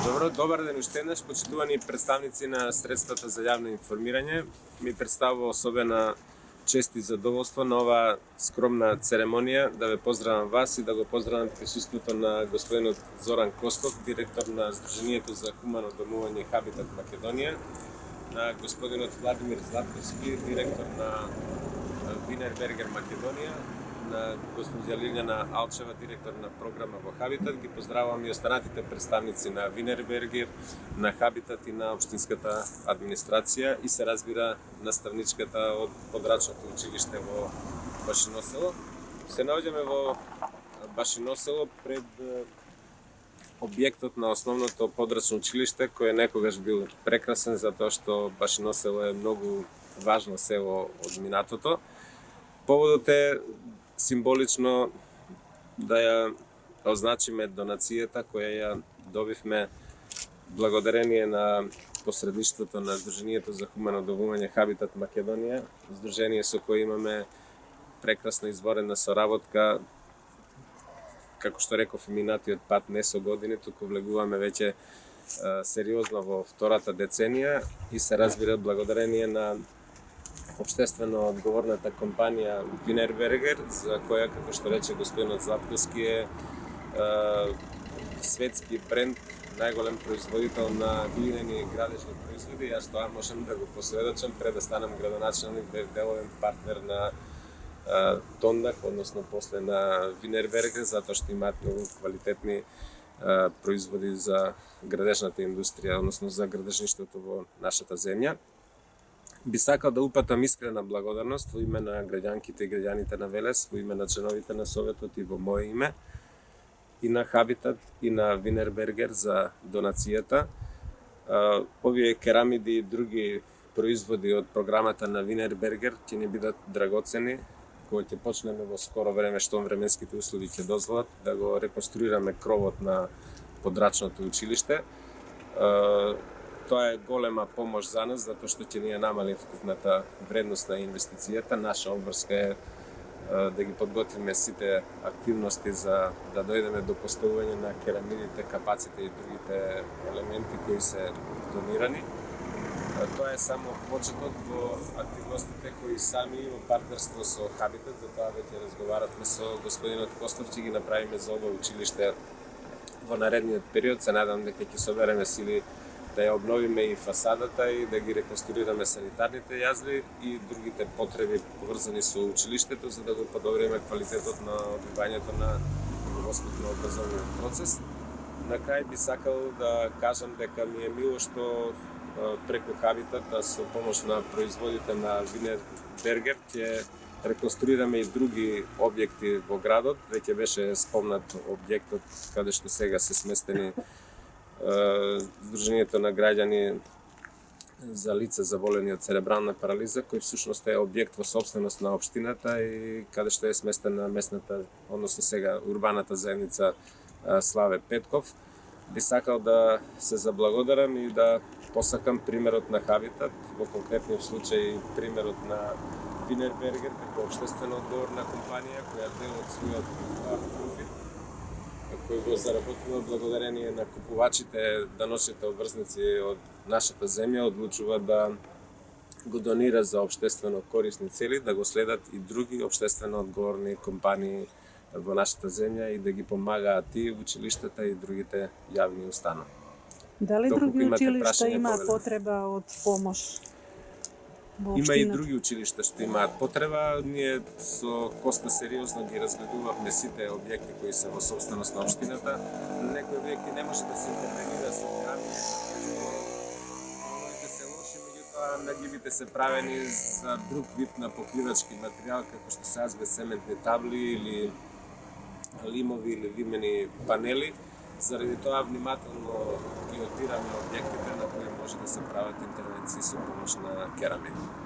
Добар ден уште еднаш, почитувани представници на средствата за јавно информирање. Ми представува особена чест и задоволство на оваа скромна церемонија да ве поздравам вас и да го поздравам присуството на господинот Зоран Костов, директор на Сдруженијето за хумано домување Хабитат Македонија, на господинот Владимир Златковски, директор на Винербергер Македонија, на госпожа Лилјана Алчева, директор на програма во Хабитат. Ги поздравувам и останатите представници на Винербергер, на Хабитат и на општинската администрација и се разбира наставничката од подрачното училиште во Башино село. Се наоѓаме во Башино село пред објектот на основното подрачно училиште, кој некогаш бил прекрасен затоа што Башино село е многу важно село од минатото. Поводот е символично да ја означиме донацијата која ја добивме благодарение на посредништвото на Сдруженијето за хумано домување Хабитат Македонија, здружение со кое имаме прекрасна изворена соработка. Како што реков, минатиот пат не со години, туку влегуваме веќе сериозно во втората деценија и се разбира благодарение на општествено одговорната компанија Винербергер, за која, како што рече господинот Златковски, е светски бренд, најголем производител на глинени градежни производи. Јас тоа можам да го посведочам, пред да станам градоначелник, бев деловен партнер на Тондах, односно после на Винербергер, затоа што имаат многу квалитетни производи за градежната индустрија, односно за градежништвото во нашата земја. Би сакал да упатам искрена благодарност во име на граѓанките и граѓаните на Велес, во име на членовите на Советот и во моје име, и на Хабитат и на Винербергер за донацијата. Овие керамиди и други производи од програмата на Винербергер ќе ни бидат драгоцени, кои ќе почнеме во скоро време, што временските услови ќе дозволат, да го реконструираме кровот на подрачното училиште. Тоа е голема помош за нас, затоа што ќе ни ја намали вкупната вредност на инвестицијата. Наша обврска е да ги подготвиме сите активности за да дојдеме до поставување на керамидите, капаците и другите елементи кои се донирани. Тоа е само почеток во активностите кои сами во партнерство со Хабитат, за тоа веќе разговаравме со господинот Костов, ќе ги направиме за ова училиште во наредниот период. Се надам дека ќе собереме сили да ја обновиме и фасадата и да ги реконструираме санитарните јазви и другите потреби поврзани со училиштето, за да го подобриме квалитетот на одвивањето на воспитно-образовниот процес. На крај би сакал да кажам дека ми е мило што преку Хабитат, со помош на производите на Винербергер, ќе реконструираме и други објекти во градот. Веќе беше спомнат објектот каде што сега се сместени Сдруженијето на граѓани за лица заболени од церебрална парализа, кој всушност е објект во собственост на општината и каде што е сместена местната, односно сега урбаната заедница Славе Петков. Би сакал да се заблагодарам и да посакам примерот на Хабитат, во конкретниот случај примерот на Винербергер како општествено одговорна компанија која дел од својот профит кој го заработува благодарение на купувачите, даночните обврзници од нашата земја, одлучува да го донира за општествено корисни цели, да го следат и други општествено одговорни компании во нашата земја и да ги помагаат и училиштата и другите јавни установи. Дали други училишта имаат потреба од помош? Има и други училишта што имаат потреба. Ние со Коста сериозно ги разгледувавме сите објекти кои се во собственост на општината. Некои објекти не може да се интервенира со керамија, да се лоши, меѓутоа нагибите се правени за друг вид на покривачки материјал, како што се азбестцементни табли или лимови или лимени панели. Заради тоа внимателно ги одбираме објектите на кои може да се прават интервенции со помош на керамија.